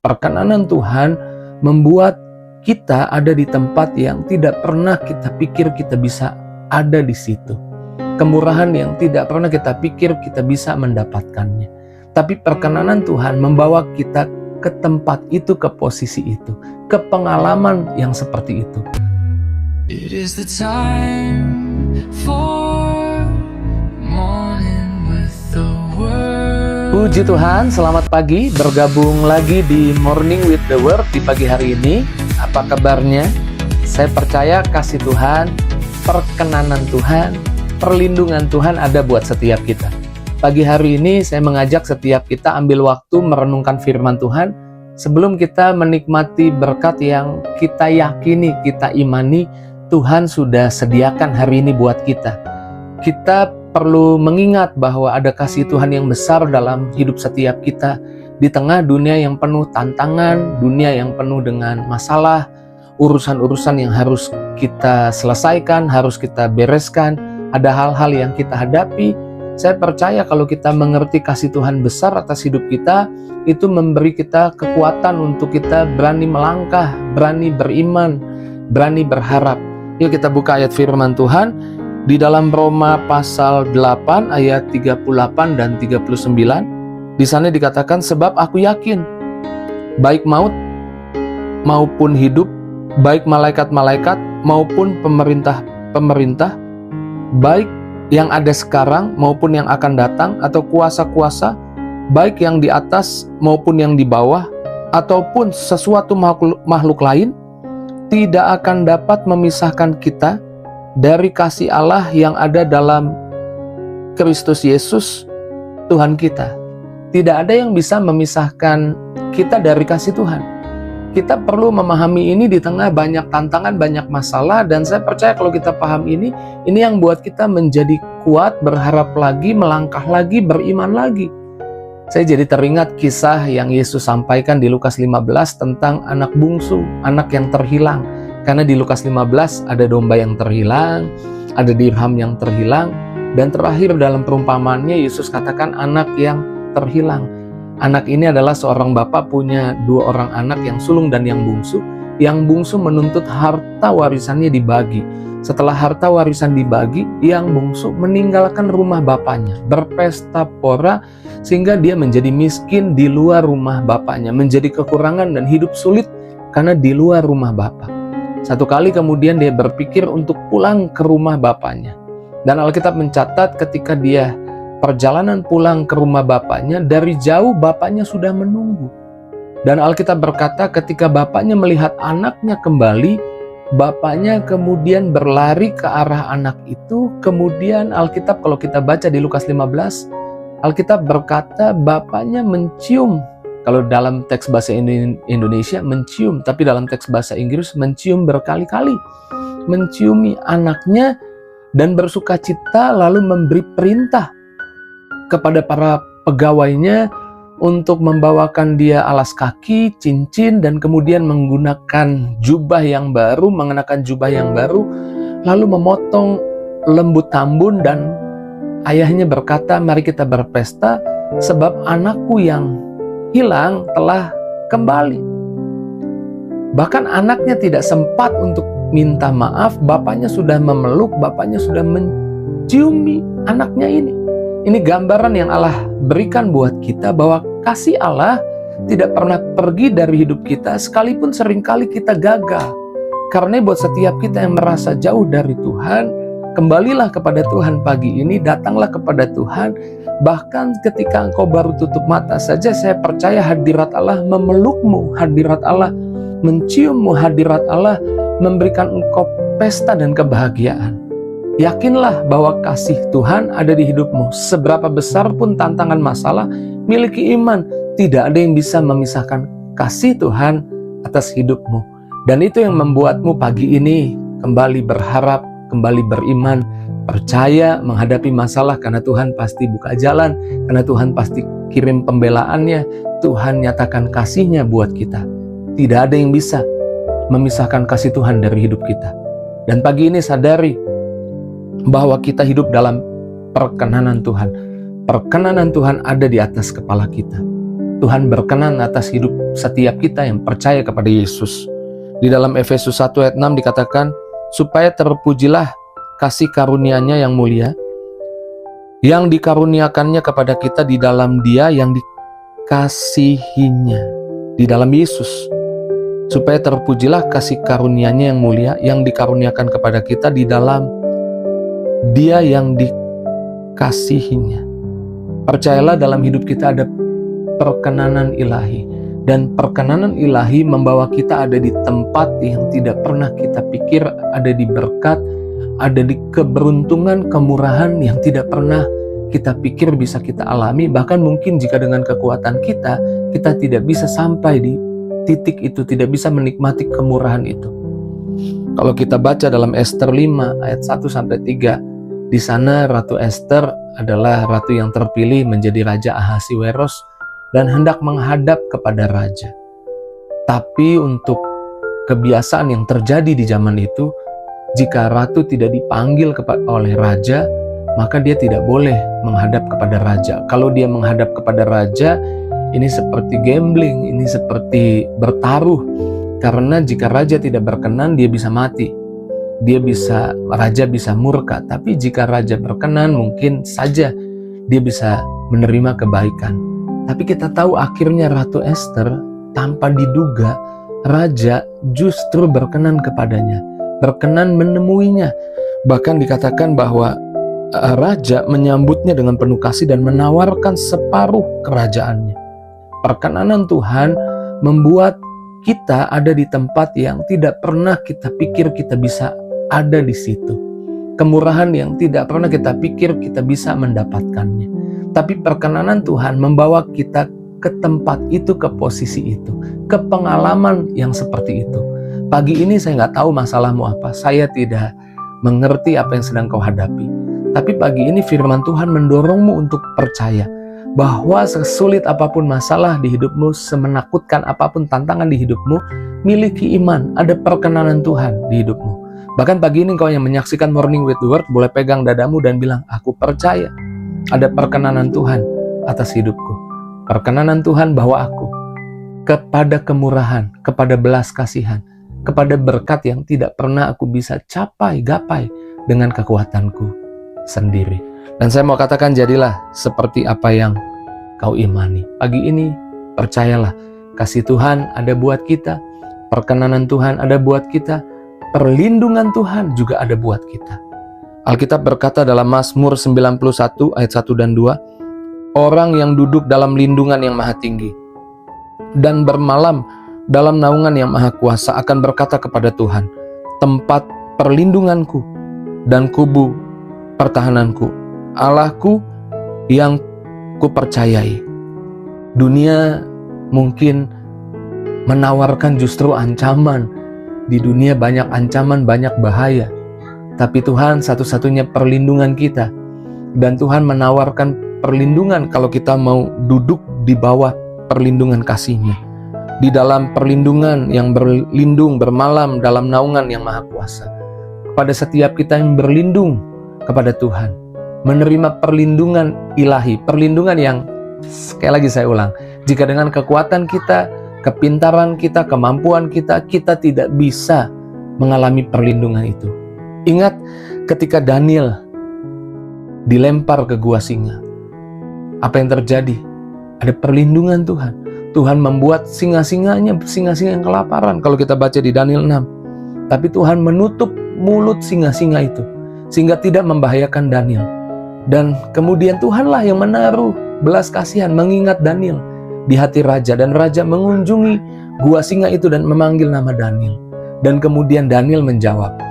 Perkenanan Tuhan membuat kita ada di tempat yang tidak pernah kita pikir kita bisa ada di situ. Kemurahan yang tidak pernah kita pikir kita bisa mendapatkannya. Tapi perkenanan Tuhan membawa kita ke tempat itu, ke posisi itu, ke pengalaman yang seperti itu. It is the time for morning with the word. Puji Tuhan, selamat pagi, bergabung lagi di Morning with the Word di pagi hari ini. Apa kabarnya? Saya percaya kasih Tuhan, perkenanan Tuhan, perlindungan Tuhan ada buat setiap kita. Pagi hari ini saya mengajak setiap kita ambil waktu merenungkan firman Tuhan sebelum kita menikmati berkat yang kita yakini, kita imani Tuhan sudah sediakan hari ini buat kita. Kita perlu mengingat bahwa ada kasih Tuhan yang besar dalam hidup setiap kita di tengah dunia yang penuh tantangan, dunia yang penuh dengan masalah, urusan-urusan yang harus kita selesaikan, harus kita bereskan, ada hal-hal yang kita hadapi. Saya percaya kalau kita mengerti kasih Tuhan besar atas hidup kita, itu memberi kita kekuatan untuk kita berani melangkah, berani beriman, berani berharap. Yuk kita buka ayat firman Tuhan di dalam Roma pasal 8 ayat 38 dan 39. Di sana dikatakan, sebab aku yakin baik maut maupun hidup, baik malaikat-malaikat maupun pemerintah-pemerintah, baik yang ada sekarang maupun yang akan datang, atau kuasa-kuasa, baik yang di atas maupun yang di bawah, ataupun sesuatu makhluk lain, tidak akan dapat memisahkan kita dari kasih Allah yang ada dalam Kristus Yesus, Tuhan kita. Tidak ada yang bisa memisahkan kita dari kasih Tuhan. Kita perlu memahami ini di tengah banyak tantangan, banyak masalah, dan saya percaya kalau kita paham ini yang buat kita menjadi kuat, berharap lagi, melangkah lagi, beriman lagi. Saya jadi teringat kisah yang Yesus sampaikan di Lukas 15 tentang anak bungsu, anak yang terhilang. Karena di Lukas 15 ada domba yang terhilang, ada dirham yang terhilang, dan terakhir dalam perumpamaannya Yesus katakan anak yang terhilang. Anak ini adalah seorang bapak punya 2 orang anak yang sulung dan yang bungsu. Yang bungsu menuntut harta warisannya dibagi. Setelah harta warisan dibagi, yang bungsu meninggalkan rumah bapaknya, berpesta pora sehingga dia menjadi miskin di luar rumah bapaknya, menjadi kekurangan dan hidup sulit karena di luar rumah bapak. Satu kali kemudian dia berpikir untuk pulang ke rumah bapaknya. Dan Alkitab mencatat ketika dia perjalanan pulang ke rumah bapaknya, dari jauh bapaknya sudah menunggu. Dan Alkitab berkata ketika bapaknya melihat anaknya kembali, bapaknya kemudian berlari ke arah anak itu. Kemudian Alkitab kalau kita baca di Lukas 15, Alkitab berkata bapaknya mencium. Kalau dalam teks bahasa Indonesia mencium, tapi dalam teks bahasa Inggris mencium berkali-kali. Menciumi anaknya dan bersukacita lalu memberi perintah kepada para pegawainya untuk membawakan dia alas kaki, cincin, dan kemudian menggunakan jubah yang baru, mengenakan jubah yang baru, lalu memotong lembu tambun, dan ayahnya berkata, mari kita berpesta sebab anakku yang hilang telah kembali. Bahkan anaknya tidak sempat untuk minta maaf, bapaknya sudah memeluk, bapaknya sudah menciumi anaknya ini. Ini gambaran yang Allah berikan buat kita bahwa kasih Allah tidak pernah pergi dari hidup kita sekalipun seringkali kita gagal. Karena buat setiap kita yang merasa jauh dari Tuhan, kembalilah kepada Tuhan pagi ini, datanglah kepada Tuhan. Bahkan ketika engkau baru tutup mata saja, saya percaya hadirat Allah memelukmu, hadirat Allah menciummu, hadirat Allah memberikan engkau pesta dan kebahagiaan. Yakinlah bahwa kasih Tuhan ada di hidupmu. Seberapa besar pun tantangan masalah, miliki iman. Tidak ada yang bisa memisahkan kasih Tuhan atas hidupmu. Dan itu yang membuatmu pagi ini kembali berharap, kembali beriman, percaya menghadapi masalah karena Tuhan pasti buka jalan, karena Tuhan pasti kirim pembelaannya, Tuhan nyatakan kasih-Nya buat kita. Tidak ada yang bisa memisahkan kasih Tuhan dari hidup kita. Dan pagi ini sadari bahwa kita hidup dalam perkenanan Tuhan. Perkenanan Tuhan ada di atas kepala kita. Tuhan berkenan atas hidup setiap kita yang percaya kepada Yesus. Di dalam Efesus 1 ayat 6 dikatakan, supaya terpujilah kasih karunia-Nya yang mulia, yang dikaruniakannya kepada kita di dalam Dia yang dikasihinya, di dalam Yesus. Supaya terpujilah kasih karunia-Nya yang mulia, yang dikaruniakan kepada kita di dalam Dia yang dikasihinya. Percayalah dalam hidup kita ada perkenanan ilahi, dan perkenanan ilahi membawa kita ada di tempat yang tidak pernah kita pikir, ada di berkat, ada di keberuntungan, kemurahan yang tidak pernah kita pikir bisa kita alami. Bahkan mungkin jika dengan kekuatan kita tidak bisa sampai di titik itu, tidak bisa menikmati kemurahan itu. Kalau kita baca dalam Ester 5 ayat 1-3, di sana Ratu Ester adalah ratu yang terpilih menjadi Raja Ahasiweros dan hendak menghadap kepada raja. Tapi untuk kebiasaan yang terjadi di zaman itu, jika ratu tidak dipanggil oleh raja, maka dia tidak boleh menghadap kepada raja. Kalau dia menghadap kepada raja, ini seperti gambling, ini seperti bertaruh. Karena jika raja tidak berkenan, dia bisa mati. Raja bisa murka. Tapi jika raja berkenan, mungkin saja dia bisa menerima kebaikan. Tapi kita tahu akhirnya Ratu Ester tanpa diduga, raja justru berkenan kepadanya, berkenan menemuinya. Bahkan dikatakan bahwa raja menyambutnya dengan penuh kasih dan menawarkan separuh kerajaannya. Perkenanan Tuhan membuat kita ada di tempat yang tidak pernah kita pikir kita bisa ada di situ. Kemurahan yang tidak pernah kita pikir kita bisa mendapatkannya. Tapi perkenanan Tuhan membawa kita ke tempat itu, ke posisi itu, ke pengalaman yang seperti itu. Pagi ini saya nggak tahu masalahmu apa, saya tidak mengerti apa yang sedang kau hadapi. Tapi pagi ini firman Tuhan mendorongmu untuk percaya bahwa sesulit apapun masalah di hidupmu, semenakutkan apapun tantangan di hidupmu, miliki iman, ada perkenanan Tuhan di hidupmu. Bahkan pagi ini kau yang menyaksikan Morning with the Word boleh pegang dadamu dan bilang, aku percaya ada perkenanan Tuhan atas hidupku. Perkenanan Tuhan bawa aku kepada kemurahan, kepada belas kasihan, kepada berkat yang tidak pernah aku bisa gapai dengan kekuatanku sendiri. Dan saya mau katakan, jadilah seperti apa yang kau imani. Pagi ini percayalah, kasih Tuhan ada buat kita, perkenanan Tuhan ada buat kita, perlindungan Tuhan juga ada buat kita. Alkitab berkata dalam Mazmur 91 ayat 1 dan 2, orang yang duduk dalam lindungan yang maha tinggi dan bermalam dalam naungan yang maha kuasa akan berkata kepada Tuhan, tempat perlindunganku dan kubu pertahananku, Allahku yang kupercayai. Dunia mungkin menawarkan justru ancaman. Di dunia banyak ancaman, banyak bahaya. Tapi Tuhan satu-satunya perlindungan kita. Dan Tuhan menawarkan perlindungan kalau kita mau duduk di bawah perlindungan kasih-Nya. Di dalam perlindungan yang berlindung, bermalam dalam naungan yang maha kuasa. Kepada setiap kita yang berlindung kepada Tuhan, menerima perlindungan ilahi, perlindungan yang, sekali lagi saya ulang, jika dengan kekuatan kita, kepintaran kita, kemampuan kita, kita tidak bisa mengalami perlindungan itu. Ingat ketika Daniel dilempar ke gua singa, apa yang terjadi? Ada perlindungan Tuhan. Tuhan membuat singa-singa yang kelaparan kalau kita baca di Daniel 6. Tapi Tuhan menutup mulut singa-singa itu sehingga tidak membahayakan Daniel. Dan kemudian Tuhanlah yang menaruh belas kasihan, mengingat Daniel di hati raja, dan raja mengunjungi gua singa itu dan memanggil nama Daniel. Dan kemudian Daniel menjawab.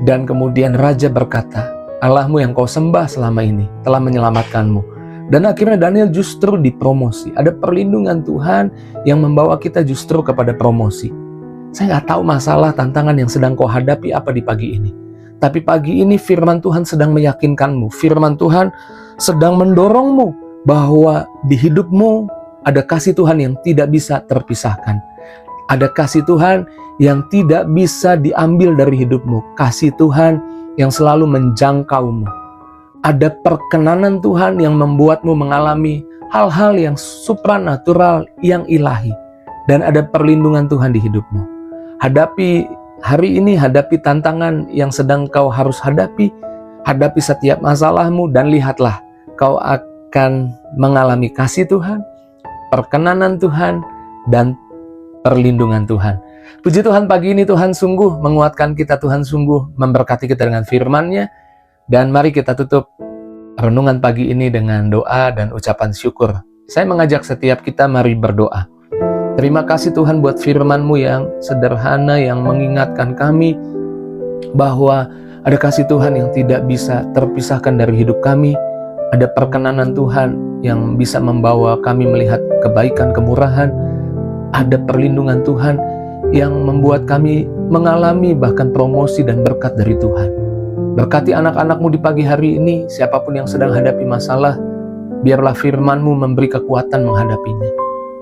Dan kemudian raja berkata, Allahmu yang kau sembah selama ini telah menyelamatkanmu. Dan akhirnya Daniel justru dipromosi. Ada perlindungan Tuhan yang membawa kita justru kepada promosi. Saya nggak tahu masalah, tantangan yang sedang kau hadapi apa di pagi ini. Tapi pagi ini firman Tuhan sedang meyakinkanmu. Firman Tuhan sedang mendorongmu bahwa di hidupmu ada kasih Tuhan yang tidak bisa terpisahkan. Ada kasih Tuhan yang tidak bisa diambil dari hidupmu. Kasih Tuhan yang selalu menjangkaumu. Ada perkenanan Tuhan yang membuatmu mengalami hal-hal yang supranatural, yang ilahi. Dan ada perlindungan Tuhan di hidupmu. Hadapi hari ini, hadapi tantangan yang sedang kau harus hadapi. Hadapi setiap masalahmu dan lihatlah, kau akan mengalami kasih Tuhan, perkenanan Tuhan, dan perlindungan Tuhan. Puji Tuhan, pagi ini Tuhan sungguh menguatkan kita, Tuhan sungguh memberkati kita dengan firman-Nya. Dan mari kita tutup renungan pagi ini dengan doa dan ucapan syukur. Saya mengajak setiap kita, mari berdoa. Terima kasih Tuhan buat firman-Mu yang sederhana, yang mengingatkan kami bahwa ada kasih Tuhan yang tidak bisa terpisahkan dari hidup kami. Ada perkenanan Tuhan yang bisa membawa kami melihat kebaikan, kemurahan. Ada perlindungan Tuhan yang membuat kami mengalami bahkan promosi dan berkat dari Tuhan. Berkati anak-anak-Mu di pagi hari ini, siapapun yang sedang hadapi masalah, biarlah firman-Mu memberi kekuatan menghadapinya.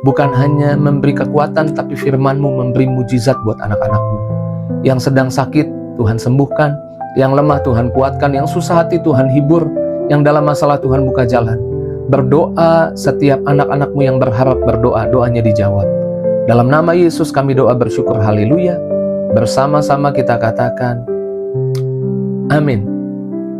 Bukan hanya memberi kekuatan, tapi firman-Mu memberi mujizat buat anak-anak-Mu. Yang sedang sakit, Tuhan sembuhkan. Yang lemah, Tuhan kuatkan. Yang susah hati, Tuhan hibur. Yang dalam masalah, Tuhan buka jalan. Berdoa, setiap anak-anak-Mu yang berharap berdoa, doanya dijawab. Dalam nama Yesus kami doa bersyukur, haleluya. Bersama-sama kita katakan, amin.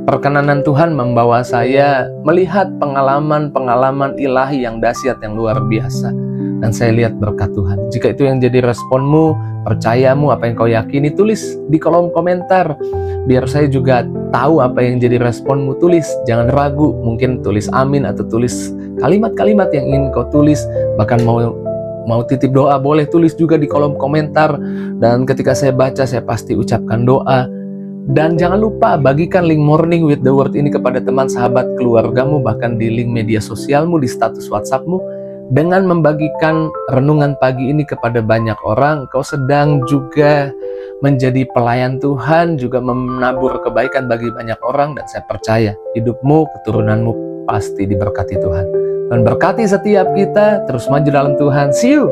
Perkenanan Tuhan membawa saya melihat pengalaman-pengalaman ilahi yang dahsyat, yang luar biasa. Dan saya lihat berkat Tuhan. Jika itu yang jadi responmu, percayamu, apa yang kau yakini, tulis di kolom komentar. Biar saya juga tahu apa yang jadi responmu, tulis. Jangan ragu, mungkin tulis amin atau tulis kalimat-kalimat yang ingin kau tulis. Bahkan mau titip doa, boleh tulis juga di kolom komentar. Dan ketika saya baca, saya pasti ucapkan doa. Dan jangan lupa bagikan link Morning with the Word ini kepada teman, sahabat, keluargamu, bahkan di link media sosialmu, di status WhatsAppmu. Dengan membagikan renungan pagi ini kepada banyak orang, kau sedang juga menjadi pelayan Tuhan, juga menabur kebaikan bagi banyak orang. Dan saya percaya hidupmu, keturunanmu pasti diberkati Tuhan. Dan berkati setiap kita, terus maju dalam Tuhan. See you!